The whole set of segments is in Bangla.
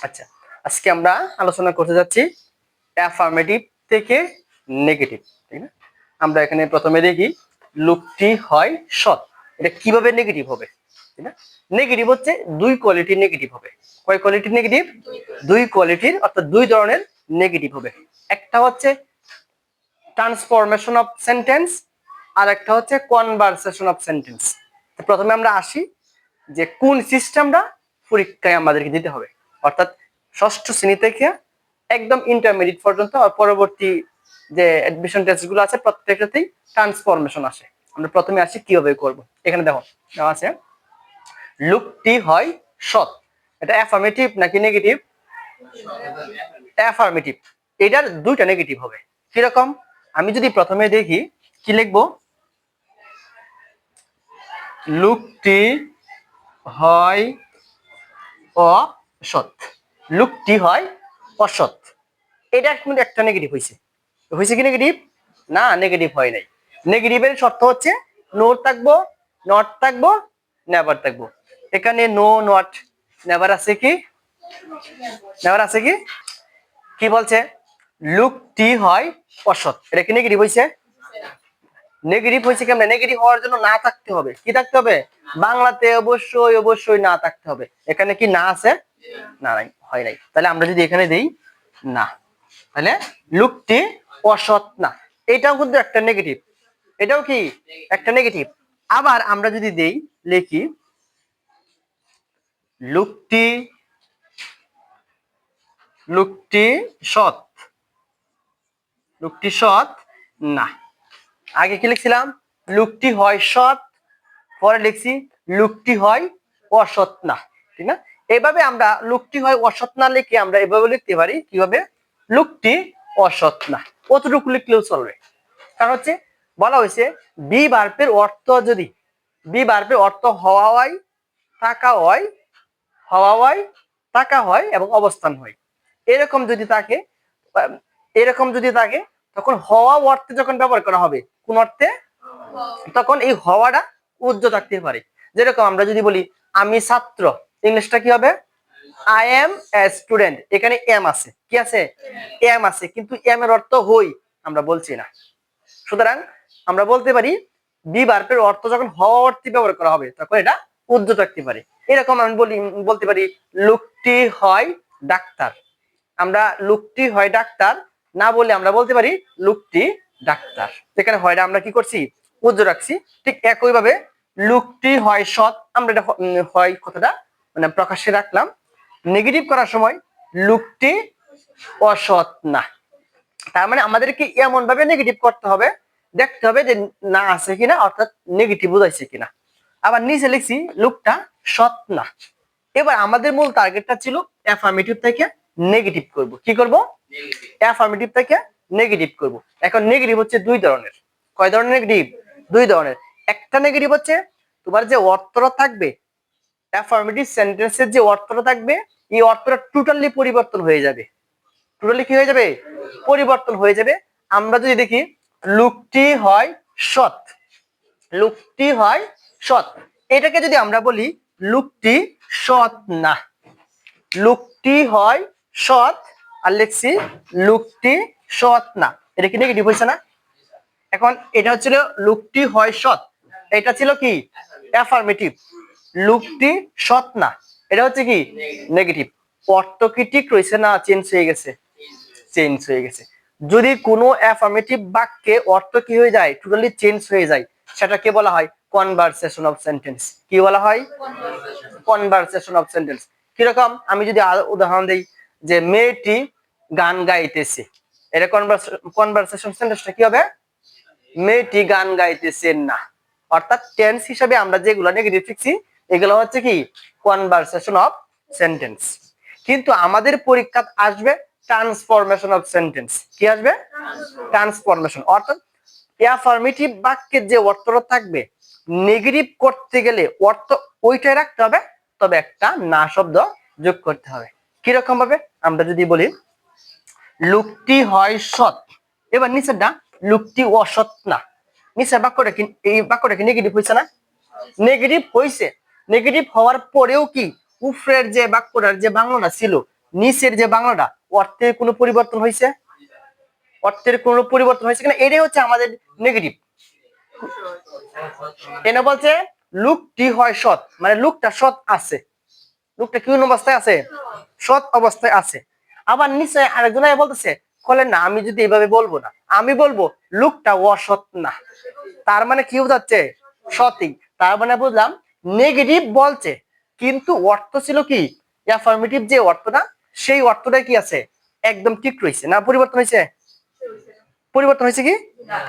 আচ্ছা, আজকে আমরা আলোচনা করতে যাচ্ছি অ্যাফার্মেটিভ থেকে নেগেটিভ, ঠিক না? আমরা এখানে প্রথমে দেখি লোকটি হয় সৎ। এটা কিভাবে নেগেটিভ হবে, ঠিক না? নেগেটিভ হচ্ছে দুই কোয়ালিটির নেগেটিভ হবে। কয় কোয়ালিটির নেগেটিভ? দুই কোয়ালিটির, অর্থাৎ দুই ধরনের নেগেটিভ হবে। একটা হচ্ছে ট্রান্সফরমেশন অফ সেন্টেন্স, আর একটা হচ্ছে কনভারসেশন অফ সেন্টেন্স। প্রথমে আমরা আসি যে কোন সিস্টেমটা পরীক্ষায় আমাদেরকে দিতে হবে, অর্থাৎ ষষ্ঠ শ্রেণী থেকে একদম ইন্টারমিডিয়েট পর্যন্ত পরবর্তী যে অ্যাডমিশন টেস্টগুলো আছে প্রত্যেকটাতেই ট্রান্সফরমেশন আসে। আমরা প্রথমে আসি কিভাবে করব। এখানে দেখো দেওয়া আছে লোকটি হয় সৎ। এটা অ্যাফার্মেটিভ নাকি নেগেটিভ? অ্যাফার্মেটিভ। এটার দুইটা নেগেটিভ হবে। কিরকম? আমি যদি প্রথমে দেখি কি লিখবো, লোকটি হয় অসৎ। লোকটি হয় অসৎ, এটা কিন্তু একটা নেগেটিভ হয়েছে। হয়েছে কি নেগেটিভ? না, নেগেটিভ হয় নাই। নেগেটিভের শর্ত হচ্ছে নো থাকবো, নট থাকবো, নেভার থাকবো। এখানে নো, নট, নেভার আছে কি? নেভার আছে কি? কি বলছে? লোকটি হয় অসৎ, এটা কি নেগেটিভ হয়েছে? নেগেটিভ হয়েছে কেমন? নেগেটিভ হওয়ার জন্য না থাকতে হবে। কি থাকতে হবে? বাংলাতে অবশ্যই অবশ্যই না থাকতে হবে। এখানে কি না আছে? না, নাই, হয় নাই। তাহলে আমরা যদি এখানে দেই না, তাহলে লোকটি অসৎ না, এটাও কিন্তু একটা নেগেটিভ। এটাও কি একটা নেগেটিভ। আবার আমরা যদি দেই, লিখি লোকটি লোকটি সৎ। লোকটি সৎ না। আগে কি লিখছিলাম? লোকটি হয় সৎ, পরে লিখছি লোকটি হয় অসৎ না, ঠিক না? এইভাবে আমরা লোকটি হয় অসৎ না লিখে আমরা এভাবে লিখতে পারি কিভাবে, লোকটি অসৎ না। কতটুকু লিখলেও চলবে। কারণ হচ্ছে বলা হয়েছে বি ভার্বের অর্থ যদি, বি ভার্বের অর্থ হওয়া হয়, থাকা হয়, হওয়া হয়, থাকা হয় এবং অবস্থান হয়, এরকম যদি থাকে, এরকম যদি থাকে, তখন হওয়া অর্থে যখন ব্যবহার করা হবে, কোন অর্থে? তখন এই হওয়াটা উজ্জ্ব থাকতে পারে। যেরকম আমরা যদি বলি আমি ছাত্র, ইংলিশটা কি হবে? I M a student. এখানে এম আছে, কি আছে? এম আছে, কিন্তু এম এর অর্থ হই আমরা বলছি না। সুতরাং আমরা বলতে পারি বি ভার্বের অর্থ যখন হওয়া অর্থে ব্যবহার করা হবে তখন এটা উজ্জ্ব থাকতে পারে। এরকম আমি বলতে পারি লোকটি হয় ডাক্তার। আমরা লোকটি হয় ডাক্তার না বলে আমরা বলতে পারি লোকটি ডাক্তার। এখানে হয়টা আমরা কি করছি? উজ্জ্ব রাখছি। ঠিক একই ভাবে লোকটি হয় সৎ, আমরা এটা হয় কথাটা মানে প্রকাশ্যে রাখলাম। নেগেটিভ করার সময় লোকটি অসৎ না। তার মানে আমাদেরকে এমন ভাবে নেগেটিভ করতে হবে, দেখতে হবে যে না আছে কিনা, অর্থাৎ নেগেটিভ বোঝাইছে কিনা। আবার নিচে লিখছি লোকটা সৎ না। এবার আমাদের মূল টার্গেটটা ছিল অ্যাফার্মেটিভ থেকে নেগেটিভ করব। কি করব? অ্যাফার্মেটিভ থেকে নেগেটিভ করব। এখন নেগেটিভ হচ্ছে দুই ধরনের। কয় ধরনের নেগেটিভ? দুই ধরনের। একটা নেগেটিভ হচ্ছে তোমার যে অর্থটা থাকবে, অ্যাফার্মেটিভ সেন্টেন্সের যে অর্থটা থাকবে, এই অর্থটা টোটালি পরিবর্তন হয়ে যাবে। টোটালি কি হয়ে যাবে? পরিবর্তন হয়ে যাবে। আমরা যদি দেখি লোকটি হয় সৎ, লোকটি হয় সৎ, এটাকে যদি আমরা বলি লোকটি সৎ না, লোকটি হয় সৎ, আর লিখছি লোকটি সৎ না, এটা কি নেগেটিভ হয়েছে না? এখন এটা হচ্ছিল লোকটি হয় সৎ, এটা ছিল কি? অ্যাফার্মেটিভ। লোকটি সৎ না, এটা হচ্ছে কি? নেগেটিভ। অর্থ কি ঠিক রয়েছে না চেঞ্জ হয়ে গেছে? চেঞ্জ হয়ে গেছে। যদি কোনো অ্যাফার্মেটিভ বাক্যে অর্থ কি হয়ে যায়? টোটালি চেঞ্জ হয়ে যায়, সেটাকে বলা হয় কনভারসেশন অফ সেন্টেন্স। কি বলা হয়? Conversation of sentence. কিরকম? আমি যদি উদাহরণ দেই যে মেয়েটি গান গাইতেছে, এটা কনভারসেশন সেন্টেন্সটা কি হবে? মেয়েটি গান গাইতেছে না। অর্থাৎ টেন্স হিসাবে আমরা যেগুলো নেগেটিভ শিখছি এগুলো হচ্ছে কি? Conversation of sentence. কিন্তু আমাদের পরীক্ষা আসবে ট্রান্সফরমেশন অফ সেন্টেন্স। কি আসবে? ট্রান্সফরমেশন। অর্থাৎ অ্যাফার্মেটিভ বাক্যের যে অর্থটা থাকবে, নেগেটিভ করতে গেলে অর্থ ওইটাই রাখতে হবে, তবে একটা না শব্দ যোগ করতে হবে। কিরকম ভাবে? আমরা যদি বলি লোকটি হয় সৎ, এবার নিচেরটা লোকটি অসৎ না, নিচের বাক্যটা কি, এই বাক্যটা কি নেগেটিভ হয়েছে না? নেগেটিভ হয়েছে। নেগেটিভ হওয়ার পরেও কি উপরের যে বাক্যটার যে বাংলাটা ছিল নিচের যে বাংলাটা অর্থের কোনো পরিবর্তন হয়েছে? অর্থের কোনো পরিবর্তন হয়েছে কিনা, এটাই হচ্ছে আমাদের নেগেটিভ। এনে বলছে লোকটি হয় সৎ, মানে লোকটা সৎ আছে, লোকটা কোন অবস্থায় আছে? সৎ অবস্থায় আছে। আবার নিচে আরেকজন বলতেছে বলে না, আমি যদি এইভাবে বলবো না, আমি বলবো লোকটা অসৎ না। তার মানে কি বোঝাচ্ছে? সৎই। তার মানে বুঝলাম নেগেটিভ বলছে, কিন্তু অর্থ ছিল কি অ্যাফার্মেটিভ যে অর্থটা, সেই অর্থটা কি আছে একদম ঠিক রয়েছে না পরিবর্তন হয়েছে? পরিবর্তন হয়েছে কি?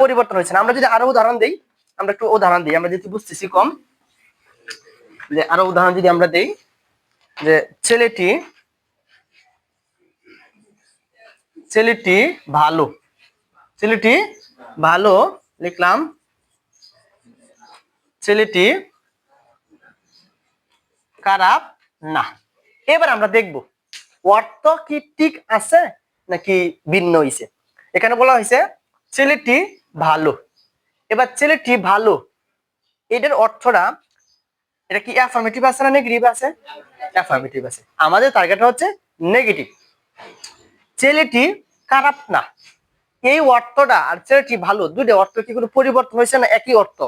পরিবর্তন হয়েছে না। আমরা যদি আরো উদাহরণ দিই, আমরা একটু উদাহরণ দিই, আমরা যেহেতু বুঝতেছি কম, যে আরো উদাহরণ যদি আমরা দেই, যে ছেলেটি ছেলেটি ভালো, ছেলেটি ভালো লিখলাম, ছেলেটি খারাপ না। এবার আমরা দেখব অর্থ কি ঠিক আছে নাকি ভিন্ন হয়েছে। এখানে বলা হয়েছে ছেলেটি ভালো। এবার ছেলেটি ভালো এটার অর্থটা, এটা কি অ্যাফার্মেটিভ আছে না নেগেটিভ আছে? অ্যাফার্মেটিভ আছে। আমাদের টার্গেট হচ্ছে নেগেটিভ। ছেলেটি খারাপ না, এই অর্থটা আর ছেলেটি ভালো দুইটা অর্থ কি কোনো পরিবর্তন হয়েছে না একই অর্থ?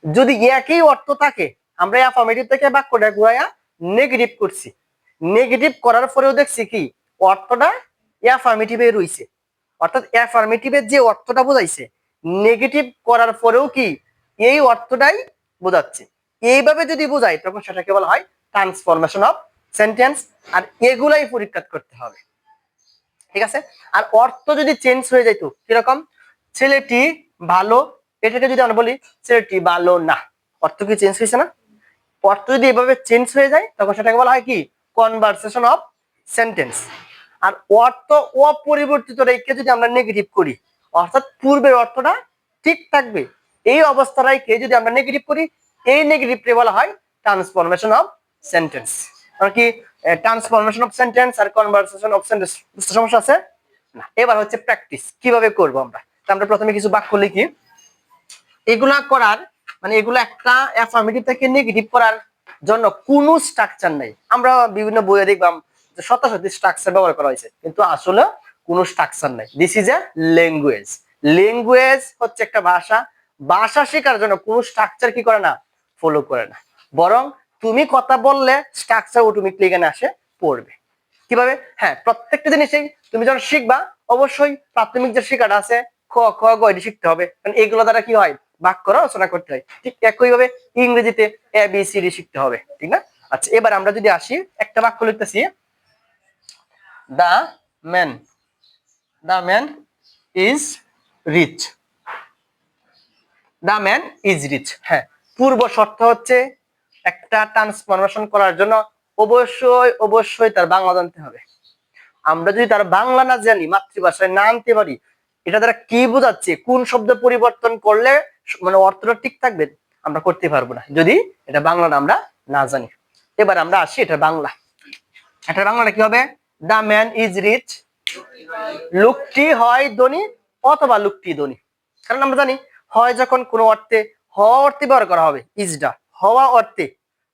যদি একই অর্থ থাকে আমরা অ্যাফার্মেটিভ থেকে বাক্যটা ঘুরাইয়া নেগেটিভ করছি, নেগেটিভ করার পরেও দেখছি কি অর্থটা অ্যাফার্মেটিভে রইছে, অর্থাৎ অ্যাফার্মেটিভের যে অর্থটা বোঝাইছে নেগেটিভ করার পরেও কি এই অর্থটাই বোঝাচ্ছে। এইভাবে যদি বোঝাই তখন সেটাকে বলা হয় ট্রান্সফরমেশন অফ সেন্টেন্স। আর এগুলাই পরীক্ষা করতে হবে, ঠিক আছে? আর অর্থ যদি চেঞ্জ হয়ে যাইতো কিরকম, ছেলেটি ভালো এটাকে যদি আমরা বলি ছেলেটি ভালো না, অর্থ কি চেঞ্জ হয়েছে না? অর্থ যদি এভাবে চেঞ্জ হয়ে যায় তখন সেটাকে বলা হয় কি কনভারসেশন অফ সেন্টেন্স। আর অর্থ অপরিবর্তিত রেখে যদি আমরা নেগেটিভ করি, অর্থাৎ পূর্বের অর্থটা ঠিক থাকবে, এই অবস্থাটাকে যদি আমরা নেগেটিভ করি, এই নেগেটিভকে বলা হয় ট্রান্সফরমেশন অফ সেন্টেন্স। আর কি ট্রান্সফরমেশন অফ সেন্টেন্স আর কনভারসেশন অফ সেন্টেন্স বুঝতে সমস্যা আছে না? এবার হচ্ছে প্র্যাকটিস কিভাবে করব আমরা। আমরা প্রথমে কিছু বাক্য লিখি। এগুলা করার মানে এগুলো একটা অ্যাফার্মেটিভ থেকে নেগেটিভ করার জন্য কোনো স্ট্রাকচার নাই। আমরা বিভিন্ন বইয়ে দেখলাম যে শতাশতি স্ট্রাকচার ব্যবহার করা হয়েছে, কিন্তু আসলে কোনো স্ট্রাকচার নাই। This is a language. Language হচ্ছে একটা ভাষা, ভাষা শেখার জন্য কোনো স্ট্রাকচার কি করে না, ফলো করে না। বরং তুমি কথা বললে স্ট্রাকচার অটোমেটিকলি এখানে আসে পড়বে। কিভাবে? হ্যাঁ, প্রত্যেকটা জিনিসই তুমি যখন শিখবা অবশ্যই প্রাথমিক যে শেখাটা আছে ক খ গ এটি শিখতে হবে, কারণ এগুলো দ্বারা কি হয় বাক্য রচনা করতে হয়। ঠিক একইভাবে ইংরেজিতে এ বি সি ডি শিখতে হবে, ঠিক না? আচ্ছা, এবার আমরা যদি আসি একটা বাক্য লিখতেছি, the man the man is rich. The man is rich. হ্যাঁ, পূর্ব শর্ত হচ্ছে একটা ট্রান্সফরমেশন করার জন্য অবশ্যই অবশ্যই তার বাংলা জানতে হবে। আমরা যদি তার বাংলা না জানি, মাতৃভাষায় না আনতে পারি, এটা দ্বারা কি বোঝাচ্ছে কোন শব্দ পরিবর্তন করলে মানে অর্থটা ঠিক থাকবে আমরা করতে পারবো না যদি এটা বাংলাটা আমরা না জানি। এবার আমরা আসি এটা বাংলা। এটা বাংলাটা কি হবে? দা ম্যান ইজ রিচ, লোকটি হয় ধনী অথবা লোকটি ধনী। কারণ আমরা জানি হয় যখন কোনো অর্থে হওয়া অর্থে ব্যবহার করা হবে ইজটা হওয়া অর্থে,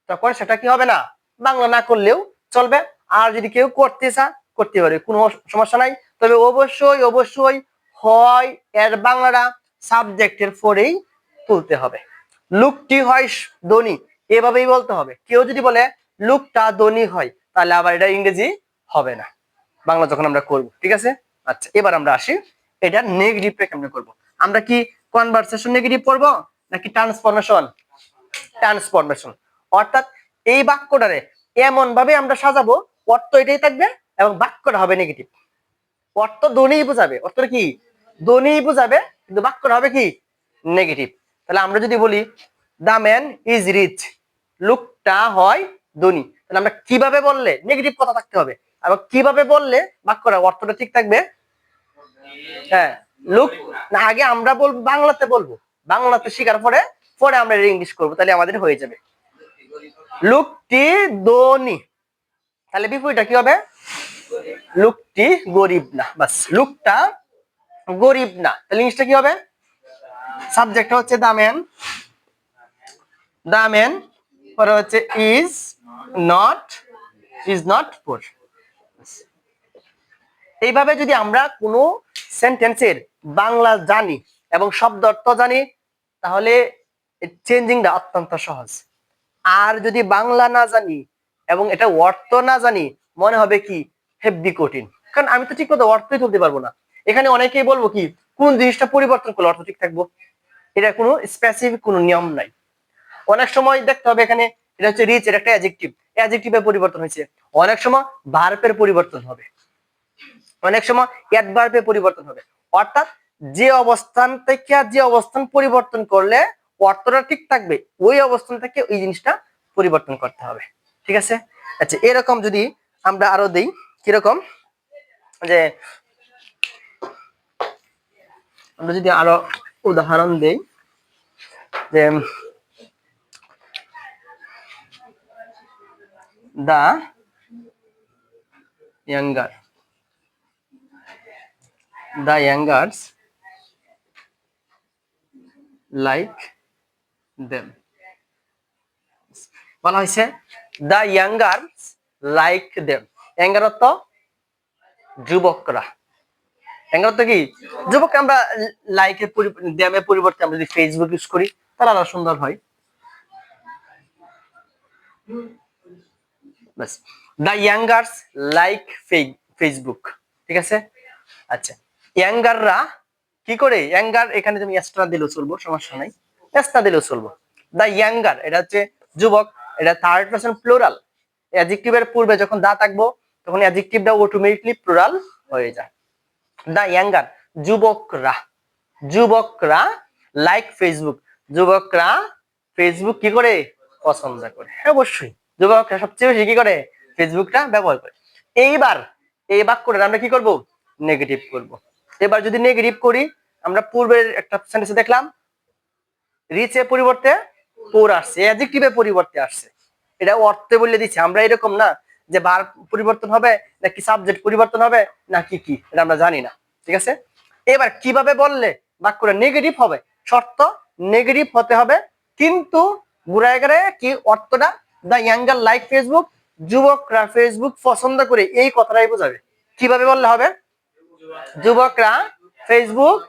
তখন সেটা কি হবে না বাংলা না করলেও চলবে। আর যদি কেউ করতে চা করতে পারে, কোনো সমস্যা নাই। তবে অবশ্যই অবশ্যই হয় এর বাংলাটা সাবজেক্টের পরেই তুলতে হবে। লোকটি হয় ধনী এভাবেই বলতে হবে। কেউ যদি বলে লোকটা ধনী হয়, তাহলে আবার এটা ইংরেজি হবে না বাংলা যখন আমরা করব, ঠিক আছে? আচ্ছা, এবার আমরা আসি এটা নেগেটিভটা কেমনে করব। আমরা কি কনভারসেশন নেগেটিভ করব নাকি ট্রান্সফরমেশন? ট্রান্সফরমেশন। অর্থাৎ এই বাক্যটারে এমন ভাবে আমরা সাজাবো অর্থ এটাই থাকবে এবং বাক্যটা হবে নেগেটিভ। অর্থ ধনী বোঝাবে, অর্থটা কি ধনী বোঝাবে, কিন্তু বাক্যটা হবে কি নেগেটিভ। তাহলে আমরা যদি বলি দা ম্যান ইজ রিচ, লোকটা হয় ধনী, তাহলে আমরা কিভাবে বললে নেগেটিভ কথা থাকতে হবে, এবং কিভাবে বললে বাক্যটা অর্থটা ঠিক থাকবে? হ্যাঁ, লোক না, আগে আমরা বলবো বাংলাতে, বলবো বাংলাতে শেখার পরে পরে আমরা ইংলিশ করবো, তাহলে আমাদের হয়ে যাবে। লোকটি ধনী, তাহলে বিপরীতটা কি হবে? লোকটি গরিব না। বাস, লোকটা গরিব না, তাহলে ইংলিশটা কি হবে? সাবজেক্টটা হচ্ছে দা ম্যান, দা ম্যান পরে হচ্ছে ইজ নট ইজ নট পোর। এইভাবে যদি আমরা কোনো সেন্টেন্সের বাংলা জানি এবং শব্দ অর্থ জানি তাহলে চেঞ্জিংটা অত্যন্ত সহজ। আর যদি বাংলা না জানি এবং এটা অর্থ না জানি মনে হবে কি হেভি কঠিন, কারণ আমি তো ঠিক মতো অর্থই তুলতে পারবো না। এখানে অনেকেই বলবো কি কোন জিনিসটা পরিবর্তন করলে অর্থ ঠিক থাকবো, এটা কোনো স্পেসিফিক কোনো নিয়ম নাই। অনেক সময় দেখতে হবে এখানে এটা হচ্ছে রিচ, এর একটা অ্যাডজেক্টিভ, অ্যাডজেক্টিভের পরিবর্তন হয়েছে। অনেক সময় ভার্বের পরিবর্তন হবে, অনেক সময় অ্যাডভার্বের পরিবর্তন হবে। অর্থাৎ যে অবস্থান থেকে যে অবস্থান পরিবর্তন করলে অর্থটা ঠিক থাকবে ওই অবস্থান থেকে ওই জিনিসটা পরিবর্তন করতে হবে। ঠিক আছে? আচ্ছা, এরকম যদি আমরা আরো দেই, কিরকম যে আমরা যদি আরো উদাহরণ দেই যে দা younger, the youngers like them, বলা হয়েছে the youngers like them। younger অর্থ যুবকরা, younger অর্থ কি যুবক। আমরা লাইকের দেমের পরিবর্তে আমরা যদি ফেসবুক ইউজ করি তাহলে আরো সুন্দর হয়। বাস, the youngers like ফেসবুক। ঠিক আছে? আচ্ছা, ইয়াঙ্গাররা কি করে, ইয়াঙ্গার এখানে তুমি এক্সট্রা দিলেও চলবো, সমস্যা নাই, এক্সট্রা দিলেও চলবো। দা ইয়াঙ্গার এটা হচ্ছে যুবক, এটা থার্ড পারসন প্লুরাল। অ্যাডজেক্টিভের পূর্বে যখন দা থাকবো তখন অ্যাডজেক্টিভটা অটোমেটিকলি প্লুরাল হয়ে যায়। দা ইয়াঙ্গার যুবকরা, যুবকরা লাইক ফেসবুক, যুবকরা ফেসবুক কি করে পছন্দ করে। হ্যাঁ অবশ্যই যুবকরা সবচেয়ে বেশি কি করে ফেসবুকটা ব্যবহার করে। এইবার এই বাক্যটা আমরা কি করব, নেগেটিভ করব। এবার যদি নেগেটিভ করি, আমরা পূর্বের একটা সেন্টেন্সে দেখলাম রিচের পরিবর্তে পোর আসছে, অ্যাডজেক্টিভের পরিবর্তে আসছে। এটা অর্থে বলে দিচ্ছে, আমরা এরকম না যে ভার্ব পরিবর্তন হবে নাকি সাবজেক্ট পরিবর্তন হবে নাকি কি, এটা আমরা জানি না। ঠিক আছে? এবার কিভাবে বললে বাক্যটা নেগেটিভ হবে, শর্ত নেগেটিভ হতে হবে কিন্তু ঘুরায় গেড়ে কি অর্থটা দা ইয়াঙ্গার লাইক ফেসবুক, যুবকরা ফেসবুক পছন্দ করে, এই কথাটাই বোঝাবে। কিভাবে বললে হবে, যুবকরা ফেসবুক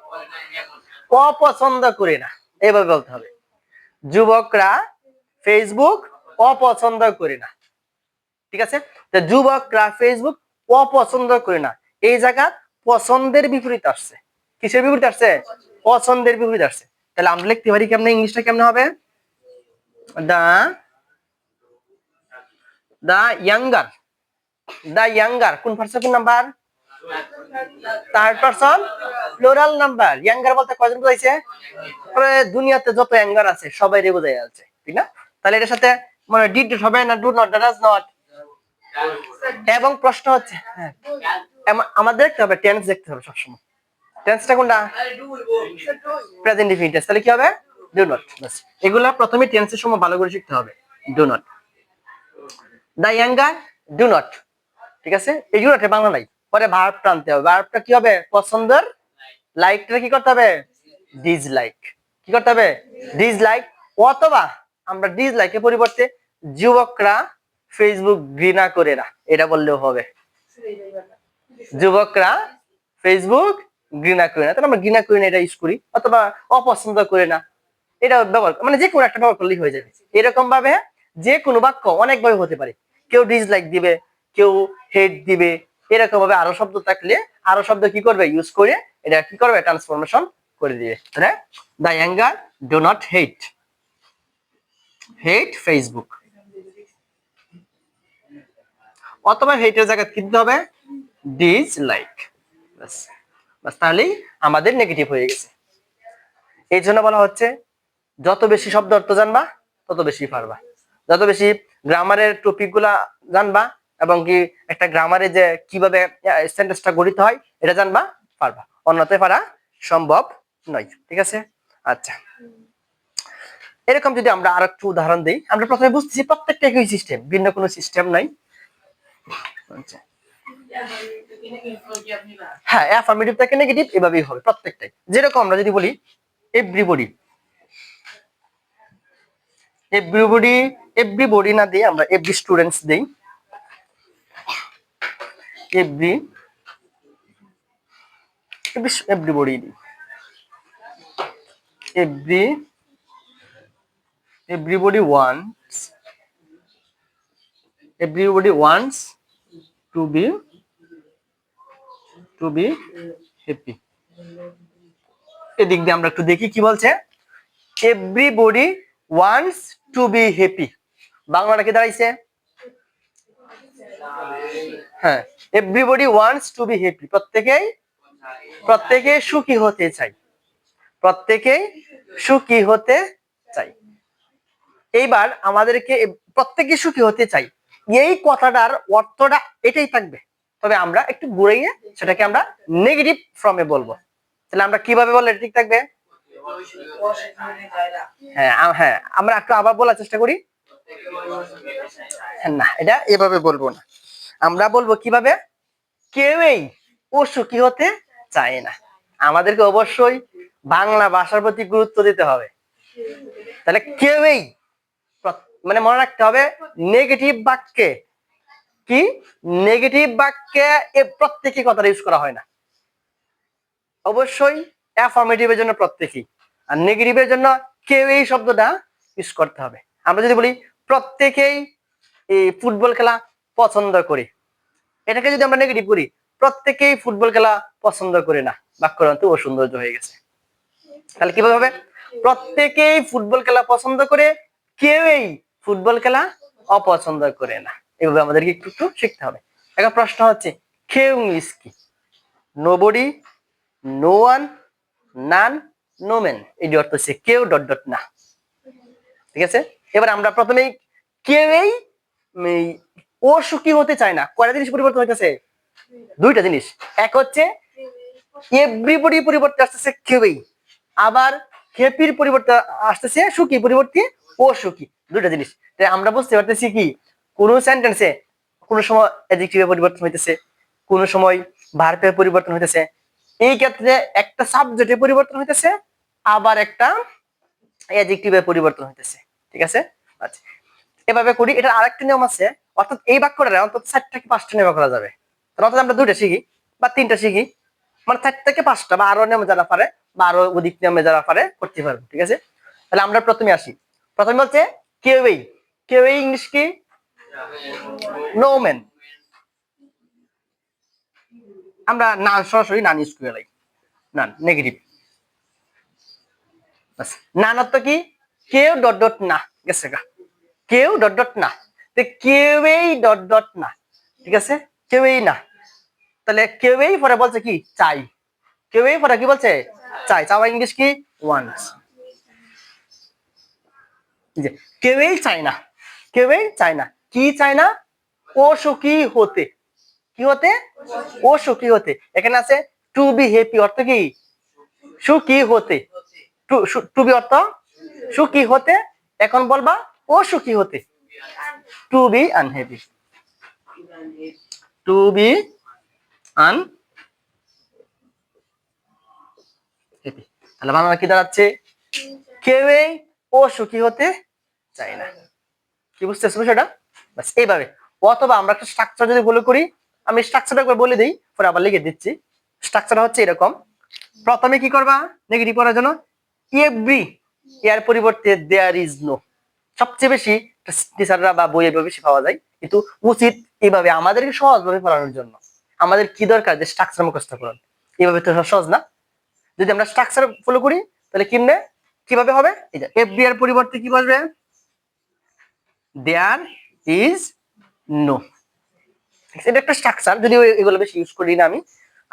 অপছন্দ করে না, এভাবে বলতে হবে। যুবকরা ফেসবুক অপছন্দ করে না। ঠিক আছে? যুবকরা ফেসবুক অপছন্দ করে না, এই জায়গা পছন্দের বিপরীত আসছে। কিসের বিপরীত আসছে? পছন্দের বিপরীত আসছে। তাহলে আমরা লিখতে পারি কেমনে, ইংলিশটা কেমনে হবে, দা ইয়াঙ্গার, দা ইয়াঙ্গার কোন পারসন কোন number, third person plural number. Younger বলতে কয়জন বোঝাইছে, দুনিয়াতে যত ইয়াঙ্গার আছে সবাই রে বোঝাই যাচ্ছে, ঠিক না? তাহলে এটার সাথে মানে ডিড হবে না ডু নট, ডাজ নট। এবং প্রশ্ন হচ্ছে হ্যাঁ আমাদের দেখতে হবে টেন্স দেখতে হবে সবসময়। টেন্সটা কোনটা, প্রেজেন্ট ইনডিফিনিট টেন্স। তাহলে কি হবে, ডু নট। বাস, এগুলা প্রথমে টেন্সের সময় ভালো করে শিখতে হবে। Do not, the younger do not. ঠিক আছে? এই ডু নটের বাংলা নাই, পরে ভার্ব টানতে হবে। ভার্বটা কি হবে, পছন্দের, লাইকটা কি করতে হবে, ডিসলাইক। কি করতে হবে, ডিসলাইক। অথবা আমরা ডিসলাইকের পরিবর্তে যুবকরা ফেসবুক ঘৃণা করে না, এটা বললেও হবে। যুবকরা ফেসবুক ঘৃণা করে না, তাহলে আমরা ঘৃণা করি না এটা ইউজ করি, অথবা অপছন্দ করে না এটা ব্যবহার, মানে যে কোনো একটা ব্যবহার করলেই হয়ে যাবে। এরকম ভাবে যে কোনো বাক্য অনেকভাবে হতে পারে, কেউ ডিসলাইক দিবে, কেউ হেট দিবে, এরকম ভাবে আরো শব্দ থাকলে আরো শব্দ কি করবে ইউজ করে এটা কি করবে ট্রান্সফরমেশন করে দিবে। হ্যাঁ, the younger do not hate, hate Facebook. অথবা হেটের জায়গায় কি দিতে হবে, ডিসলাইক। বাস, বাস, তাহলেই আমাদের নেগেটিভ হয়ে গেছে। এই জন্য বলা হচ্ছে যত বেশি শব্দ অর্থ জানবা তত বেশি পারবা, যত বেশি গ্রামারের টপিক গুলা জানবা এবং কি একটা গ্রামারে যে কিভাবে সেন্টেন্সটা গঠিত হয় এটা জানবা, পারবা, অন্যথায় পারা সম্ভব নয়। ঠিক আছে? আচ্ছা, এরকম যদি আমরা আর একটু উদাহরণ দিই, আমরা প্রথমে বুঝতেছি প্রত্যেকটা একই সিস্টেম, ভিন্ন কোনো সিস্টেম নাই। আচ্ছা, হ্যাঁ অ্যাফার্মেটিভ থেকে নেগেটিভ এভাবেই হবে প্রত্যেকটাই। যেরকম আমরা যদি বলি এভরিবডি, এভরিবডি না দিই আমরা এভরি স্টুডেন্টস দেই, এভরিবডি দিই, everybody wants to be happy। এদিক দিয়ে আমরা একটু দেখি কি বলছে। Everybody wants to be happy, বাংলাটা কি দাঁড়াইছে? হ্যাঁ, everybody wants to be happy, প্রত্যেকে সুখী হতে চাই, প্রত্যেকেই সুখী হতে চাই। এইবার আমাদেরকে প্রত্যেকে সুখী হতে চাই, এই কথাটার অর্থটা এটাই থাকবে, তবে আমরা একটু ঘুরিয়ে সেটাকে আমরা নেগেটিভ ফর্মে বলবো। তাহলে আমরা কিভাবে বললে ঠিক থাকবে? হ্যাঁ, আমরা একটু আবার বলার চেষ্টা করি। না, এটা এভাবে বলবো না, আমরা বলবো কিভাবে? কেউই অসুখী হতে চায় না। আমাদেরকে অবশ্যই বাংলা ভাষার প্রতি গুরুত্ব দিতে হবে। তাহলে কেউই, মানে মনে রাখতে হবে নেগেটিভ বাক্যে কি, নেগেটিভ বাক্যে প্রত্যেকই কথাটা ইউজ করা হয় না, অবশ্যই অ্যাফার্মেটিভের জন্য প্রত্যেকই, আর নেগেটিভের জন্য কেউই শব্দটা ইউজ করতে হবে। আমরা যদি বলি প্রত্যেকেই এই ফুটবল খেলা পছন্দ করে, এটাকে যদি আমরা নেগেটিভ করি, প্রত্যেকেই ফুটবল খেলা পছন্দ করে না, বাক্যটা তো অসৌন্দর্য হয়ে গেছে। তাহলে কিভাবে হবে? প্রত্যেকেই ফুটবল খেলা পছন্দ করে, কেউই ফুটবল খেলা অপছন্দ করে না। এভাবে আমাদেরকে একটু একটু শিখতে হবে। এখন প্রশ্ন হচ্ছে কেউ মিস কি? নোবডি, নো ওয়ান, নান, নো ম্যান, এই অর্থ হচ্ছে কেউ ডট ডট না। ঠিক আছে, এবার আমরা প্রথমেই কেউই অসুখী হতে চায় না, কয়টা জিনিস পরিবর্তন হইতেছে? দুইটা জিনিস। এক হচ্ছে এভরিবডি পরিবর্তে আসতেছে কেউই, আবার হ্যাপির পরিবর্তে আসতেছে সুখী পরিবর্তে অসুখী, দুইটা জিনিস। তাই আমরা বুঝতে পারতেছি কি কোন সেন্টেন্সে কোন সময় অ্যাডজেক্টিভের পরিবর্তন হইতেছে, কোন সময় ভার্বের পরিবর্তন হইতেছে। এই ক্ষেত্রে একটা সাবজেক্টের পরিবর্তন হইতেছে, আবার একটা অ্যাডজেক্টিভের পরিবর্তন হইতেছে। ঠিক আছে, আচ্ছা এভাবে করি। এটার আরেকটা নিয়ম আছে, অর্থাৎ এই বাক্যটা অন্তত 4 থেকে 5টা নিয়ম করা যাবে। অর্থাৎ আমরা 2টা শিখি বা 3টা শিখি, মানে 4 থেকে 5টা বা আরো নিয়মে যারা পারে বা আরো অধিক নিয়মে যারা পারে করতে পারবো। ঠিক আছে, তাহলে আমরা প্রথমে আসি। প্রথমে বলছে কেউই, কেউই ইংলিশ কি? No man. আমরা নান সরাসরি নান ইউজ করে লাই, নান নেগেটিভ। নান অর্থ কি? কেউ ডট ডট না, গেছে গা, কেউ ডট ডট না, কেউই ডট ডট না। ঠিক আছে, কেউই না, তাহলে কেউই পরে বলছে কি? চাই। কেউই পরে কি বলছে? চাই। চাওয়া ইংলিশ কি? ওয়ান্টস। কেউই চায় না, কেউই চায় না, কি চায় না? অসুখী হতে। কি হতে? অসুখী হতে। এখানে আছে টু বি হ্যাপি, অর্থ কি? সুখী হতে। টু বি অর্থ সুখী হতে, এখন বলবা অসুখী হতে, to be unhappy, to be unhappy. তাহলে বাংলা কি দাঁড়াচ্ছে? কেউই অসুখী হতে চায় না। কি বুঝতেছো সেটা? বাস এইভাবে। অথবা আমরা একটা স্ট্রাকচার যদি বলে করি, আমি স্ট্রাকচারটা একবার বলে দিই, পরে আবার লিখে দিচ্ছি। স্ট্রাকচার হচ্ছে এরকম, প্রথমে কি করবা নেগেটিভ করার জন্য এভরি, এর পরিবর্তে দেয়ার ইজ নো। সবচেয়ে বেশি টিচাররা বা বইয়ে বেশি পাওয়া যায়, কিন্তু উচিত এইভাবে আমাদেরকে সহজভাবে পড়ানোর জন্য। আমাদের কি দরকার? যে স্ট্রাকচার মুখস্থ করুন, এইভাবে তো সহজ না। যদি আমরা স্ট্রাকচার ফলো করি তাহলে কিভাবে হবে? এটা এভরি এর পরিবর্তে কি বসবে? There is no. এটা একটা স্ট্রাকচার, যদিও এগুলো বেশি ইউজ করি না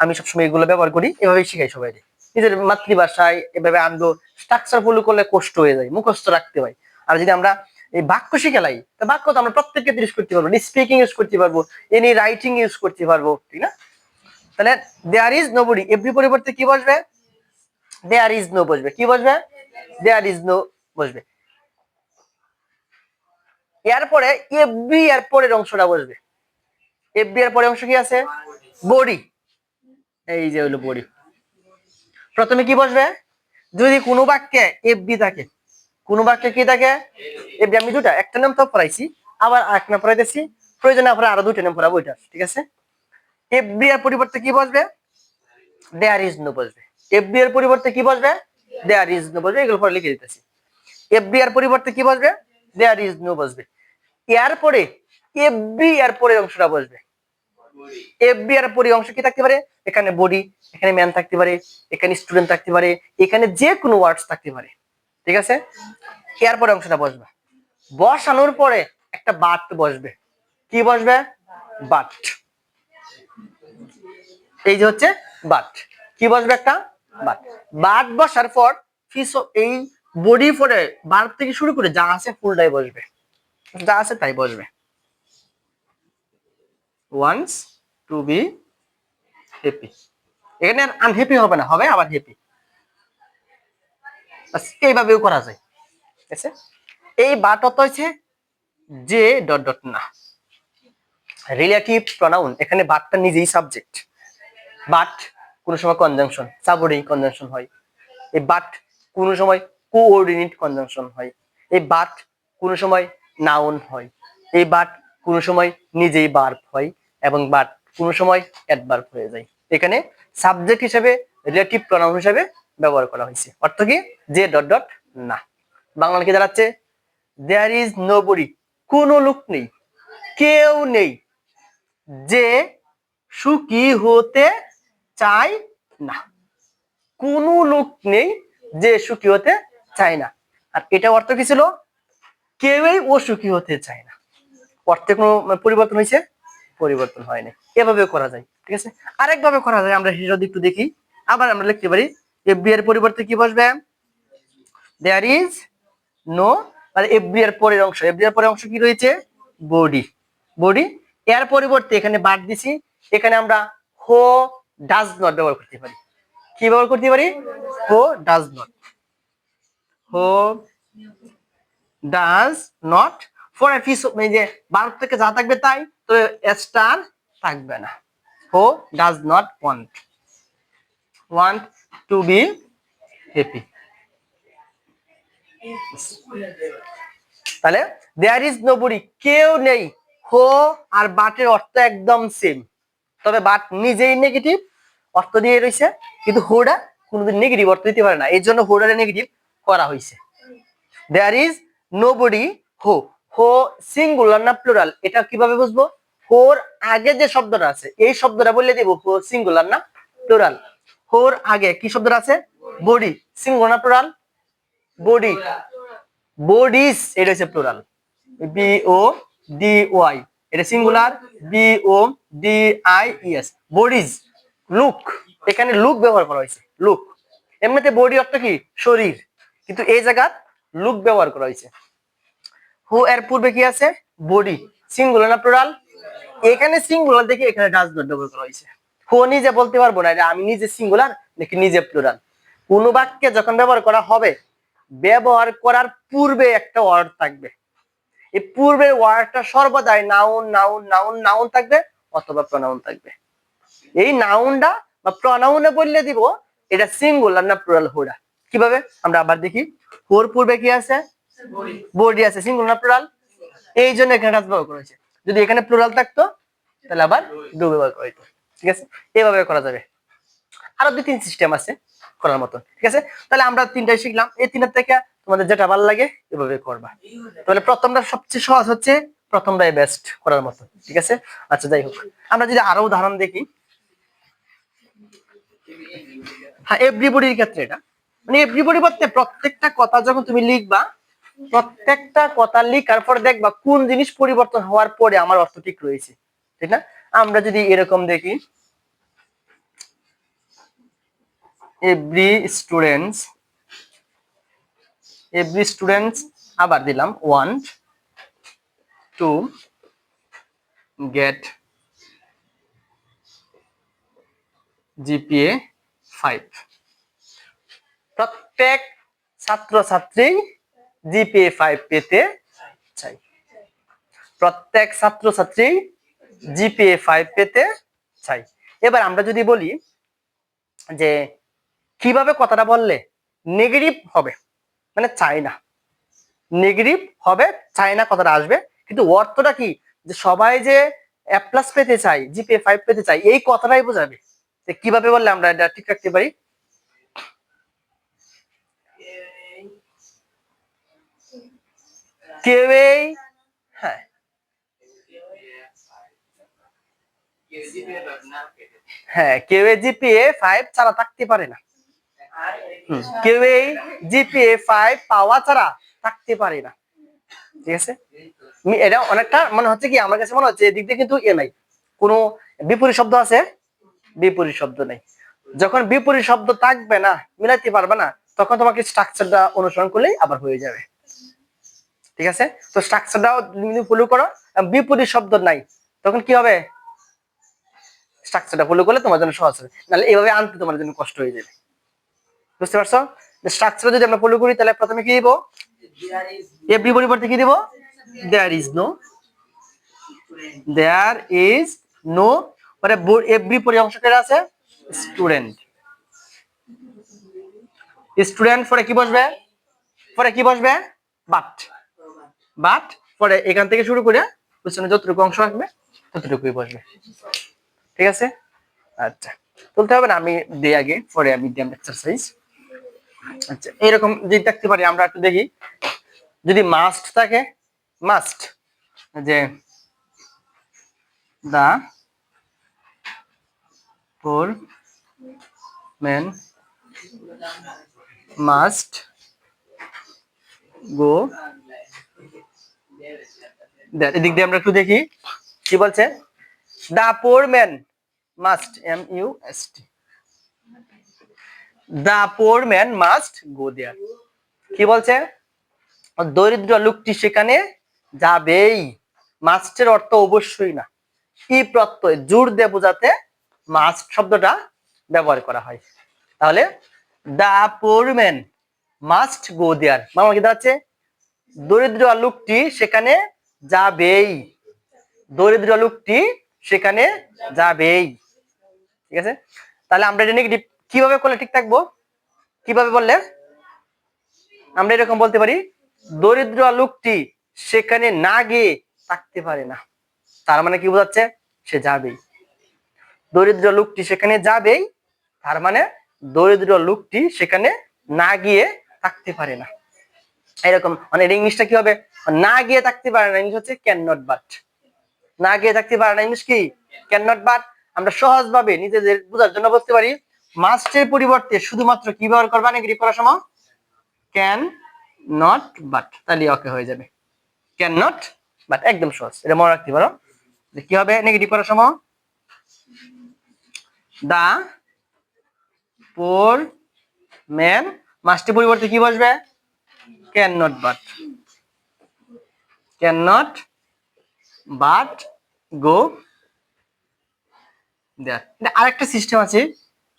আমি সবসময় এগুলো ব্যবহার করি, এভাবেই শিখাই সবাই। নিজের মাতৃভাষায় এভাবে আনবো, স্ট্রাকচার ফলো করলে কষ্ট হয়ে যায়, মুখস্থ রাখতে হয়। আর যদি আমরা এই বাক্য শিখেলাই, তা বাক্য তো আমরা প্রত্যেককে ইউজ করতে পারবো, স্পিকিং ইউজ করতে পারবো, এনি রাইটিং ইউজ করতে পারবো, ঠিক না? তাহলে দেয়ার ইজ নোবডি, এভরি পরিবর্তে কি বসবে? দেয়ার ইজ নো বসবে। কি বসবে? দেয়ার ইজ নো বসবে। এরপরে এভরি এর পরের অংশটা বসবে। এফবি এর পরে অংশ কি আছে? বডি। এই যে হলো বডি। প্রথমে কি বসবে? যদি কোনো বাক্যে এফবি থাকে, কোন বাক্যে কি থাকে? এফডি আমি দুটা, একটা নাম তো পড়াইছি, আবার আরেক নাম পড়াইতেছি, প্রয়োজনে আপনারা আরো দুইটা নাম পড়াবো, এটা ঠিক আছে। এফডি এর পরিবর্তে কি বসবে? দেয়ার ইজ নো বসবে। এফডি এর পরিবর্তে কি বসবে? দেয়ার ইজ নো বসবে। এগুলো পরে লিখে দিতেছি। এফডি এর পরিবর্তে কি বসবে? দেয়ার ইজ নো বসবে। এর পরে এফডি এর পরে অংশটা বসবে। এফবি এর পরে অংশ কি থাকতে পারে? এখানে বডি, এখানে ম্যান থাকতে পারে, এখানে স্টুডেন্ট থাকতে পারে, এখানে যে কোনো ওয়ার্ডস থাকতে পারে, ঠিক আছে। এর পরে অংশটা বসবে। বসানোর পরে একটা বাট বসবে। কি বসবে? বাট। এই যে হচ্ছে বাট। কি বসবে? একটা বাট। বাট বসার পর এই বডি পরে বাট থেকে শুরু করে যা আছে ফুলটাই বসবে, যা আছে তাই বসবে। Wants to be happy. এখানে আর আনহ্যাপি হবে না, হবে আবার হ্যাপি। এইভাবেও করা যায়, ঠিক আছে। এই বাট অর্থ হচ্ছে যে ডট ডট না। রিলেটিভ প্রনাউন, এখানে বাটটা নিজেই সাবজেক্ট। বাট কোন সময় কনজাংশন, সাবঅর্ডিনেট কনজাংশন হয়। এই বাট কোন সময় কোঅর্ডিনেট কনজাংশন হয়। এই বাট কোন সময় নাউন হয়। এই বাট কোন সময় নিজেই ভার্ব হয়, এবং বাট কোন সময় অ্যাডভার্ব হয়ে যায়। এখানে সাবজেক্ট হিসেবে, রিলেটিভ প্রনাউন হিসেবে ব্যবহার করা হয়েছে। অর্থ কি? যে ডট ডট না। বাংলা কি দাঁড়াচ্ছে? দেয়ার ইজ নোবডি, কোনো লোক নেই, কেউ নেই যে সুখী হতে চায় না। কোনো লোক নেই যে সুখী হতে চায় না। আর এটা অর্থ কি ছিল? কেউই অসুখী হতে চায় না। অর্থে কোনো পরিবর্তন হয়েছে? পরিবর্তন হয়নি। এভাবে করা যায়, ঠিক আছে। আরেকভাবে করা যায়, আমরা সেটা একটু দেখি। আবার আমরা লিখতে পারি এফবি এর পরিবর্তে কি বসবে? দেয়ার ইজ নো, আর এফবি এর পরের অংশ, এফবি এর পরের অংশ কি রয়েছে? বডি। বডি এর পরিবর্তে এখানে বাদ দিছি, এখানে আমরা হো ডাজ নট ব্যবহার করতে পারি। কি ব্যবহার করতে পারি? Who does not. Who does not for a fish, মানে যে ভার্ব থেকে যা থাকবে তাই, তো স্টার থাকবে না। হো does not want to be happy. তাহলে দেয়ার ইজ নোবডি, কেউ নেই। হো আর বাটের অর্থ একদম সেম, তবে বাট নিজেই নেগেটিভ অর্থ দিয়ে রয়েছে, কিন্তু হোডা কোনোদিন নেগেটিভ অর্থ দিতে পারে না, এই জন্য হোডারে নেগেটিভ করা হয়েছে। দেয়ার ইজ নোবডি হো। হো সিঙ্গুলার না প্লুরাল, এটা কিভাবে বুঝবো? হোর আগে যে শব্দটা আছে, এই শব্দটা বললে দেব হো সিঙ্গুলার না প্লুরাল। হোর আগে কি শব্দটা আছে? বডি। সিঙ্গুলার না প্লুরাল? বডি। বডিস, এটা হচ্ছে plural. B O D Y, এটা singular. B O D I S, bodies. Look, এখানে লুক ব্যবহার করা হয়েছে। লুক, এমনিতে বডি অর্থ কি? শরীর, কিন্তু এই জায়গা লুক ব্যবহার করা হয়েছে। হু এর পূর্বে কি আছে? বডি। সিঙ্গুলার না প্লুরাল? এখানে সিঙ্গুলার দেখে এখানে ডাজ নট ব্যবহার করা হয়েছে। হু নিজে বলতে পারবো না এটা আমি নিজে সিঙ্গুলার নাকি নিজে প্লুরাল। কোন বাক্যে যখন ব্যবহার করা হবে, ব্যবহার করার পূর্বে একটা ওয়ার্ড থাকবে। এই পূর্বের ওয়ার্ডটা সর্বদাই নাউন নাউন নাউন নাউন থাকবে, অথবা প্রনাউন থাকবে। এই নাউনটা বা প্রনাউনে বললে দিব এটা সিঙ্গুলার না প্লুরাল হোডা। কিভাবে? আমরা আবার দেখি। হোর পূর্বে কি আছে? বডি আছে, সিঙ্গুলার না প্লুরাল? এই জন্য এখানে ডাজ ব্যবহার করা হয়েছে। যদি এখানে প্লুরাল থাকতো তাহলে আবার ডু ব্যবহার করা হতো, ঠিক আছে। এভাবে করা যাবে। আরো দুই তিন সিস্টেম আছে করার মতো, ঠিক আছে। তাহলে আমরা তিনটাই শিখলাম, এই তিনটার থেকে তোমাদের যেটা ভালো লাগে এভাবে করবা। তাহলে প্রথমটা সবচেয়ে সহজ হচ্ছে, প্রথমটাই বেস্ট করার মতো, ঠিক আছে। আচ্ছা যাই হোক, আমরা যদি আরো উদাহরণ দেখি। হ্যাঁ, এভরিবডির ক্ষেত্রে এটা, মানে এভরিবডি বলতে প্রত্যেকটা কথা যখন তুমি লিখবা, প্রত্যেকটা কথা লিখার পর দেখবা কোন জিনিস পরিবর্তন হওয়ার পরে আমার অর্থ ঠিক রয়েছে, ঠিক না? আমরা যদি এরকম দেখি, এভরি স্টুডেন্টস আবার দিলাম ওয়ান্ট টু গেট জিপিএ 5। প্রত্যেক ছাত্রছাত্রী জিপিএ 5 পেতে চাই। প্রত্যেক ছাত্রছাত্রী জিপিএ 5 পেতে চাই। এবার আমরা যদি বলি যে কিভাবে কথাটা বললে নেগেটিভ হবে, মানে চাই না, নেগেটিভ হবে চায় না কথাটা আসবে, কিন্তু অর্থটা কি যে সবাই যে এ প্লাস পেতে চাই, জিপিএ 5 পেতে চাই, এই কথাটাই বোঝাবে। কিভাবে বললে আমরা এটা ঠিক রাখতে পারি? কেউই হ্যাঁ হ্যাঁ কেউ জিপিএ 5 ছাড়া থাকতে পারে না। কেউ জিপিএ 5 পাওয়া ছাড়া থাকতে পারে না। ঠিক আছে, এটা অনেকটা মনে হচ্ছে কি, আমার কাছে মনে হচ্ছে এদিক দিয়ে কিন্তু নাই, কোনো বিপরীত শব্দ আছে? বিপরীত শব্দ নেই। যখন বিপরীত শব্দ থাকবে না, মিলাইতে পারবে না, তখন তোমাকে স্ট্রাকচারটা অনুসরণ করলেই আবার হয়ে যাবে। ঠিক আছে, তো স্ট্রাকচারটাও তুমি ফলো করো, বিপরীত শব্দ নাই, তখন কি হবে? স্ট্রাকচারটা ফলো করলে তোমার জন্য সহজ হবে, নাহলে এইভাবে আনতে তোমার জন্য কষ্ট হয়ে যাবে। বুঝতে পারছো? স্ট্রাকচার যদি আমরা ফলো করি, তাহলে প্রথমে কি দিব? এভরি পরিবর্তে কি দিব? There is no. There is no, মানে এভরি পরে অংশটা আছে স্টুডেন্ট। স্টুডেন্ট পরে কি বসবে? পরে কি বসবে? বাট। বাট পরে এখান থেকে শুরু করে পিছনে যতটুকু অংশ আসবে ততটুকুই বসবে। ঠিক আছে, আচ্ছা তুলতে হবে না, আমি দিই আগে, পরে আমি দিই এক্সারসাইজ। আচ্ছা, এরকম যদি দেখতে পারি আমরা, একটু দেখি। যদি মাস্ট থাকে, মাস্ট, যে the poor man must go that, এদিক দিয়ে আমরা একটু দেখি কি বলছে। The poor man must, MUST, the poor man must go there. কি বলছে? দরিদ্র লোকটি সেখানে যাবেই। মাস্টের অর্থ অবশ্যই না, ই প্রত্যয় জোর দিয়ে বোঝাতে মাস্ট শব্দটা ব্যবহার করা হয়। তাহলে দা পোর ম্যান মাস্ট গো দেয়ার, মামা কি দাঁড়াচ্ছে? দরিদ্র লোকটি সেখানে যাবেই। দরিদ্র লোকটি সেখানে যাবেই। ঠিক আছে, তাহলে আমরা এটা নেগেটিভ কিভাবে করলে ঠিক থাকবো? কিভাবে বললে আমরা এরকম বলতে পারি? দরিদ্র লোকটি সেখানে না গিয়ে থাকতে পারে না, তার মানে কি বোঝাচ্ছে? সে যাবেই। দরিদ্র লোকটি সেখানে যাবেই, তার মানে দরিদ্র লোকটি সেখানে না গিয়ে থাকতে পারে না। এরকম মানে ইংলিশটা কি হবে? না গিয়ে থাকতে পারে না ইংলিশ হচ্ছে ক্যান নট বাট। না গিয়ে থাকতে পারে না ইংলিশ কি? Can not but. আমরা সহজ ভাবে নিজেদের বোঝার জন্য বলতে পারি, মাস্টের পরিবর্তে শুধুমাত্র কি ব্যবহার করবা নেগেটিভ করার সময়? ক্যান নট বাট, তাহলে ওকে হয়ে যাবে। ক্যান নট বাট, একদম সহজ, এটা মনে রাখতে পারো। কি হবে নেগেটিভ করার সময়? দা পোর ম্যান, মাস্টের পরিবর্তে কি বসবে? Can not but, can not but go there. আরেকটা সিস্টেম আছে,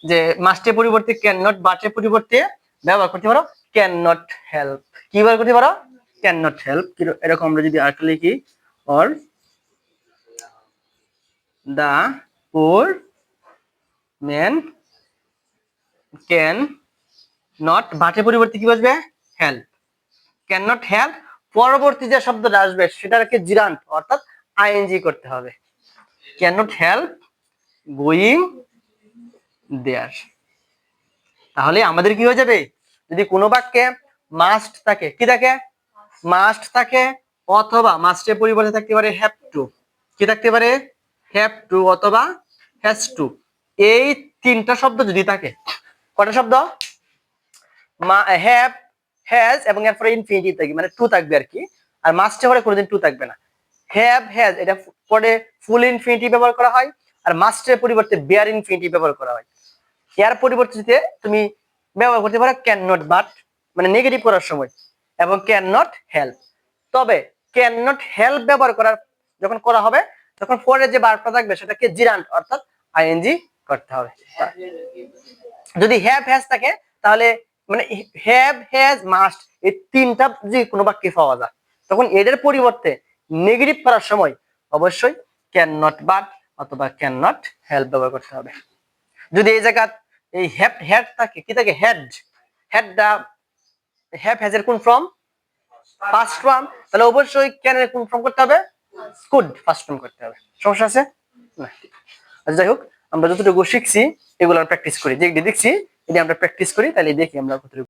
যে মাস্টের পরিবর্তে ক্যান নট, বাটের পরিবর্তে ব্যবহার করতে পারো ক্যান নট হেল্প। কি ব্যবহার করতে পারো? Can not help. এরকম আমরা যদি আরেকটা লিখি, or the poor man can not, বাটের পরিবর্তে কি বসবে? হেল্প। ক্যান নট হেল্প, পরবর্তী যে শব্দটা আসবে সেটাকে জিরান্ট অর্থাৎ আইএনজি করতে হবে। Can not help going there. তাহলে আমাদের কি হয়ে যাবে? যদি কোনো বাক্যে মাস্ট থাকে, কি থাকে? মাস্ট থাকে, অথবা মাস্টের পরিবর্তে থাকতে পারে হ্যাভ টু। কি থাকতে পারে? হ্যাভ টু অথবা হ্যাজ টু। এই তিনটা শব্দ যদি থাকে, কটা শব্দ? হ্যাভ, হ্যাজ এবং এরপরে ইনফিনিটিভ থাকবে, মানে টু থাকবে আর কি। আর মাস্টে পরে কোনোদিন টু থাকবে না। হ্যাভ, হ্যাজ এটা পরে ফুল ইনফিনিটিভ ব্যবহার করা হয়, আর মাস্টের পরিবর্তে বেয়ার ইনফিনিটিভ ব্যবহার করা হয়। এর পরিবর্তে তুমি ব্যবহার করতে পারো ক্যান নট বাট, মানে নেগেটিভ করার সময়, এবং ক্যান নট হেল্প। তবে ক্যান নট হেল্প ব্যবহার করার যখন করা হবে, তখন পরে যে ভার্বটা থাকবে সেটাকে জিরান্ট অর্থাৎ আইএনজি করতে হবে। যদি হ্যাভ হ্যাজ থাকে, তাহলে মানে হ্যাভ হ্যাজ মাস্ট এই তিনটা যে কোনো বাক্যে পাওয়া যায়, তখন এদের পরিবর্তে নেগেটিভ করার সময় অবশ্যই ক্যান নট বাট অথবা ক্যান নট হেল্প ব্যবহার করতে হবে। যদি এই জায়গা এই হেড থাকে, কি থাকে? Head, head the, have has এর কোন ফর্ম? ফার্স্ট ফর্ম, তাহলে অবশ্যই ক্যান এর কোন ফর্ম করতে হবে? কুড ফার্স্ট ফর্ম করতে হবে। সমস্যা আছে না? আচ্ছা যাই হোক, আমরা যতটুকু শিখছি এগুলো আমরা প্র্যাকটিস করি, যেগুলি দেখছি যদি আমরা প্র্যাকটিস করি তাহলে দেখি আমরা কতটুকু